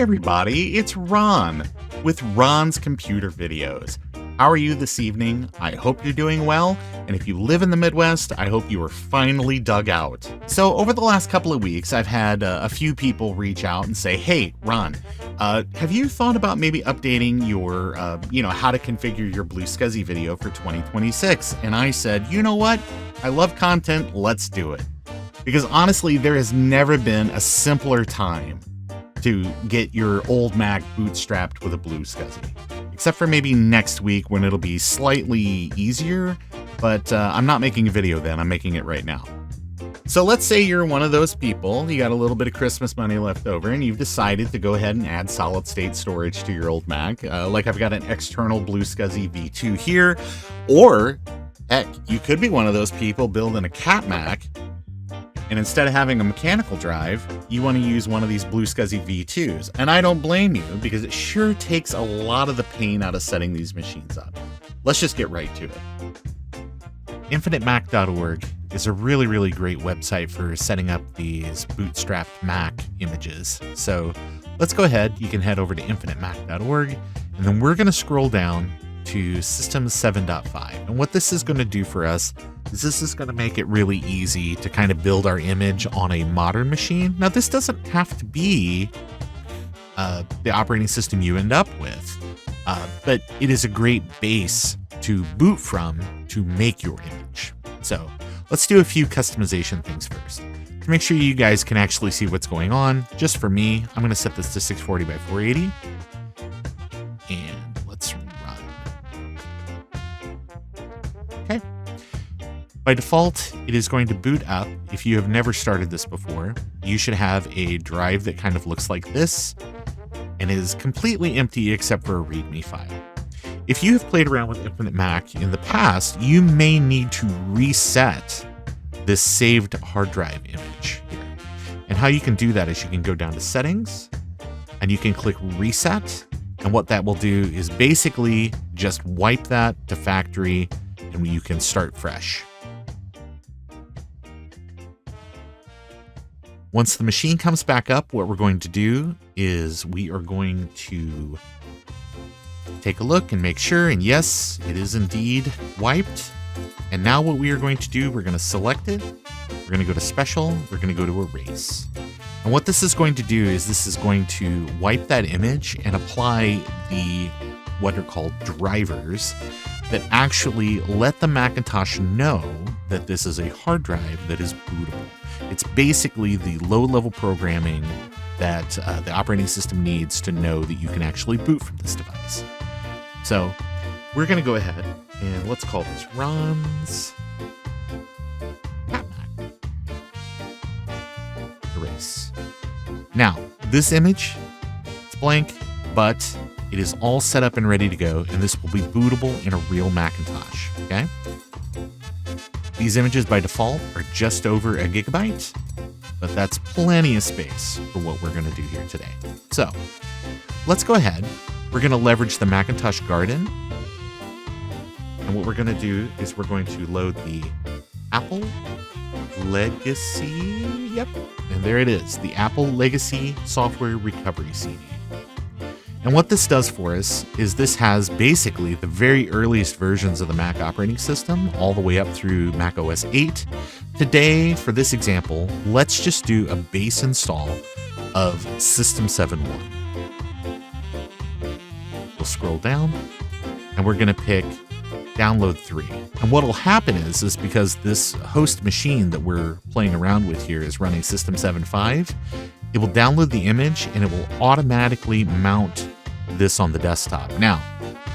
everybody, it's Ron with Ron's Computer Videos. How are you this evening? I hope you're doing well, and if you live in the Midwest, I hope you are finally dug out. So over the last couple of weeks, I've had a few people reach out and say, hey, Ron, have you thought about maybe updating your, how to configure your BlueSCSI video for 2026? And I said, you know what? I love content, let's do it. Because honestly, there has never been a simpler time to get your old Mac bootstrapped with a BlueSCSI. Except for maybe next week when it'll be slightly easier, but I'm not making a video then, I'm making it right now. So let's say you're one of those people, you got a little bit of Christmas money left over, and you've decided to go ahead and add solid state storage to your old Mac. Like I've got an external BlueSCSI V2 here, or heck, you could be one of those people building a cat Mac, and instead of having a mechanical drive, you want to use one of these BlueSCSI V2s. And I don't blame you, because it sure takes a lot of the pain out of setting these machines up. Let's just get right to it. InfiniteMac.org is a really, really great website for setting up these bootstrapped Mac images. So let's go ahead. You can head over to InfiniteMac.org, and then we're going to scroll down to System 7.5. And what this is going to do for us is this is going to make it really easy to kind of build our image on a modern machine. Now, this doesn't have to be the operating system you end up with, but it is a great base to boot from to make your image. So let's do a few customization things first. To make sure you guys can actually see what's going on, just for me, I'm going to set this to 640 by 480. And let's run. Okay. By default, it is going to boot up. If you have never started this before, you should have a drive that kind of looks like this and is completely empty except for a README file. If you have played around with Infinite Mac in the past, you may need to reset this saved hard drive image here. And how you can do that is you can go down to Settings and you can click Reset. And what that will do is basically just wipe that to factory and you can start fresh. Once the machine comes back up, what we're going to do is we are going to take a look and make sure, and yes, it is indeed wiped. And now what we are going to do, we're going to select it, we're going to go to Special, we're going to go to Erase. And what this is going to do is this is going to wipe that image and apply the what are called drivers that actually let the Macintosh know that this is a hard drive that is bootable. It's basically the low-level programming that the operating system needs to know that you can actually boot from this device. So we're going to go ahead and let's call this Ron's Cat Mac. Erase. Now, this image, it's blank, but it is all set up and ready to go, and this will be bootable in a real Macintosh, okay? These images by default are just over a gigabyte, but that's plenty of space for what we're going to do here today. So let's go ahead. We're going to leverage the Macintosh Garden. And what we're going to do is we're going to load the Apple Legacy. Yep. And there it is, the Apple Legacy Software Recovery CD. And what this does for us is this has basically the very earliest versions of the Mac operating system all the way up through Mac OS 8. Today, for this example, let's just do a base install of System 7.1. We'll scroll down and we're going to pick Download 3. And what will happen is because this host machine that we're playing around with here is running System 7.5, it will download the image and it will automatically mount this on the desktop. Now,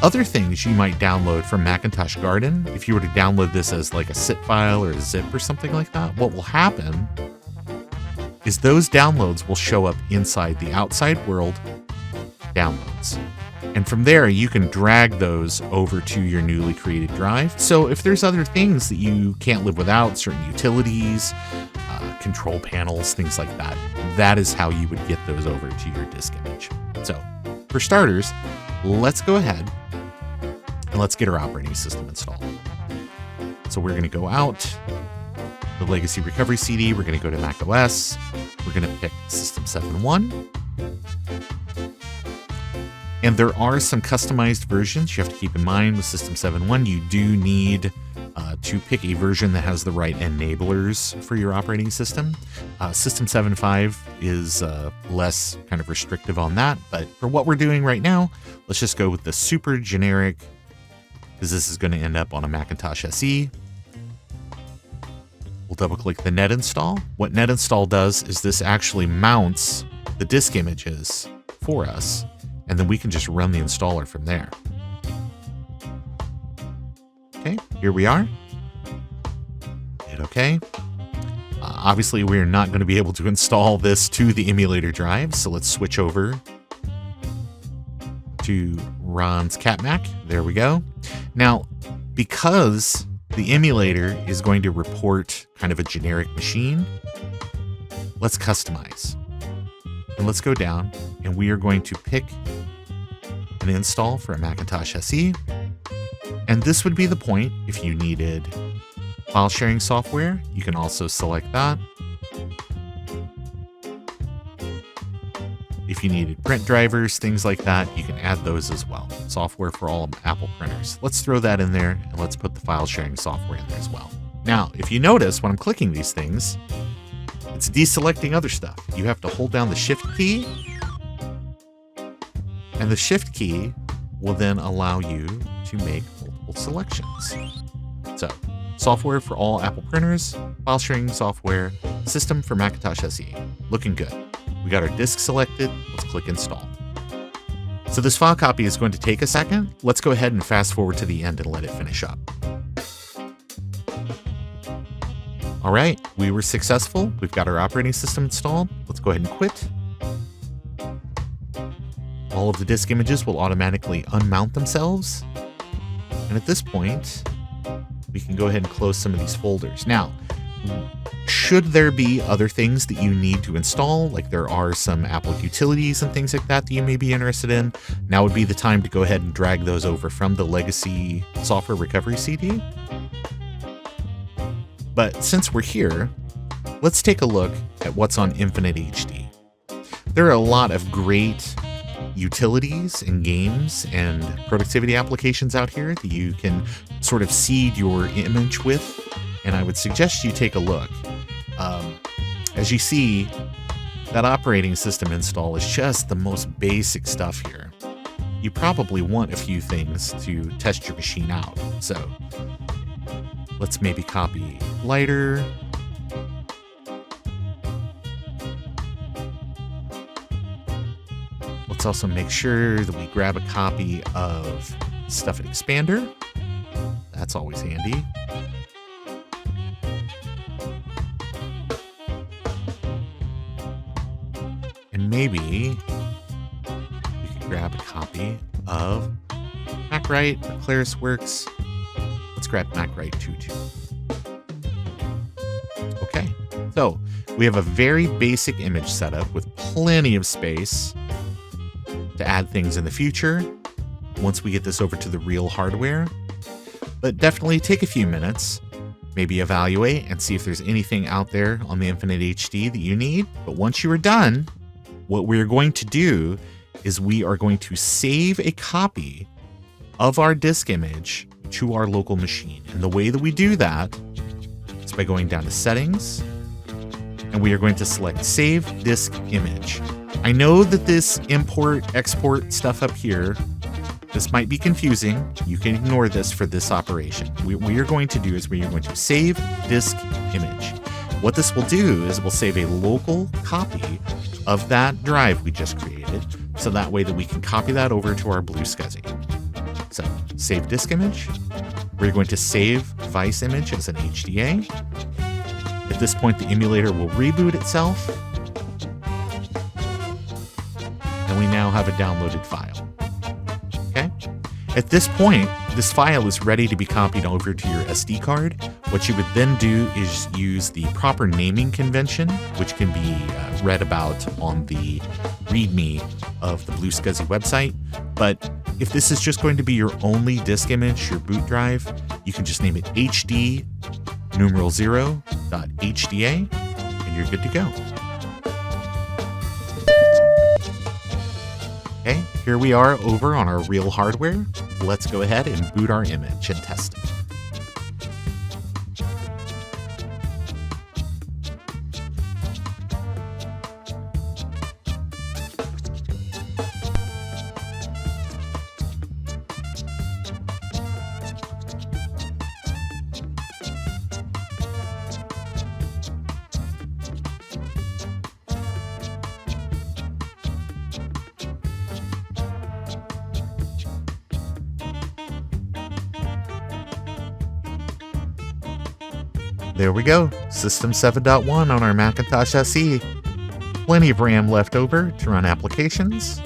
other things you might download from Macintosh Garden, if you were to download this as like a zip file or a zip or something like that, what will happen is those downloads will show up inside the outside world downloads. And from there, you can drag those over to your newly created drive. So if there's other things that you can't live without, certain utilities, control panels, things like that, that is how you would get those over to your disk image. So for starters, let's go ahead and let's get our operating system installed. So we're going to go out the Legacy Recovery CD. We're going to go to Mac OS. We're going to pick System 7.1. And there are some customized versions you have to keep in mind with System 7.1. You do need to pick a version that has the right enablers for your operating system. System 7.5 is less kind of restrictive on that, but for what we're doing right now, let's just go with the super generic, because this is going to end up on a Macintosh SE. We'll double click the net install. What net install does is this actually mounts the disk images for us, and then we can just run the installer from there. Okay, here we are. Hit OK. Obviously, we're not going to be able to install this to the emulator drive, so let's switch over to Ron's CatMac. There we go. Now, because the emulator is going to report kind of a generic machine, let's customize. And let's go down, and we are going to pick an install for a Macintosh SE. And this would be the point if you needed file sharing software. You can also select that. If you needed print drivers, things like that, you can add those as well. Software for all Apple printers. Let's throw that in there, and let's put the file sharing software in there as well. Now, if you notice when I'm clicking these things, it's deselecting other stuff. You have to hold down the Shift key, and the Shift key will then allow you to make multiple selections. So, software for all Apple printers, file sharing software, system for Macintosh SE. Looking good. We got our disk selected. Let's click install. So this file copy is going to take a second. Let's go ahead and fast forward to the end and let it finish up. All right, we were successful. We've got our operating system installed. Let's go ahead and quit. All of the disk images will automatically unmount themselves. And at this point, we can go ahead and close some of these folders. Now, should there be other things that you need to install, like there are some Apple utilities and things like that that you may be interested in, now would be the time to go ahead and drag those over from the legacy software recovery CD. But since we're here, let's take a look at what's on Infinite HD. There are a lot of great utilities and games and productivity applications out here that you can sort of seed your image with, and I would suggest you take a look. As you see, that operating system install is just the most basic stuff here. You probably want a few things to test your machine out, so let's maybe copy lighter. Let's also make sure that we grab a copy of Stuff and Expander. That's always handy. And maybe we could grab a copy of MacWrite or ClarisWorks. Let's grab MacWrite 2.2. Okay, so we have a very basic image setup with plenty of space to add things in the future once we get this over to the real hardware. But definitely take a few minutes, maybe evaluate and see if there's anything out there on the Infinite HD that you need. But once you are done, what we're going to do is we are going to save a copy of our disk image to our local machine. And the way that we do that is by going down to Settings, and we are going to select Save Disk Image. I know that this import, export stuff up here, this might be confusing. You can ignore this for this operation. What we are going to do is we are going to save disk image. What this will do is we'll save a local copy of that drive we just created, so that way that we can copy that over to our BlueSCSI. So, save disk image. We're going to save Vice image as an HDA. At this point, the emulator will reboot itself. And we now have a downloaded file. Okay? At this point, this file is ready to be copied over to your SD card. What you would then do is use the proper naming convention, which can be read about on the README of the BlueSCSI website. But if this is just going to be your only disk image, your boot drive, you can just name it HD:0.HDA, and you're good to go. Okay, here we are over on our real hardware. Let's go ahead and boot our image and test it. There we go, System 7.1 on our Macintosh SE. Plenty of RAM left over to run applications.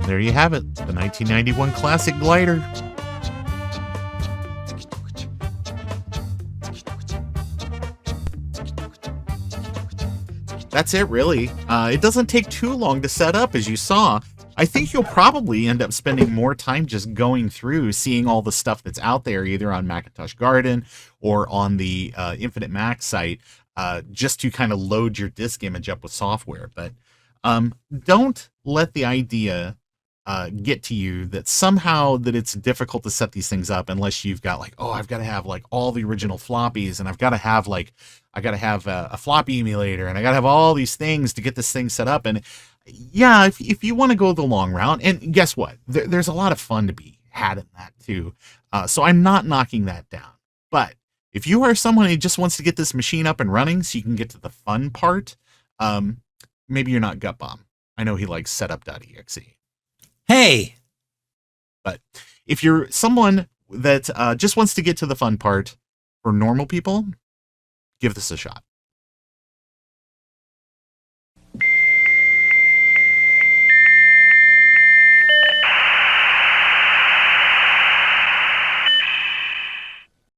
There you have it, the 1991 classic glider. That's it, really. It doesn't take too long to set up, as you saw. I think you'll probably end up spending more time just going through, seeing all the stuff that's out there, either on Macintosh Garden or on the Infinite Mac site, just to kind of load your disk image up with software. But don't let the idea get to you that somehow that it's difficult to set these things up unless you've got like, oh, I've got to have like all the original floppies, and I've got to have like, I got to have a floppy emulator, and I got to have all these things to get this thing set up. And yeah, if you want to go the long route, and guess what, there's a lot of fun to be had in that too. So I'm not knocking that down, but if you are someone who just wants to get this machine up and running so you can get to the fun part, maybe you're not Gut Bomb. I know he likes setup.exe. Hey! But if you're someone that just wants to get to the fun part, for normal people, give this a shot.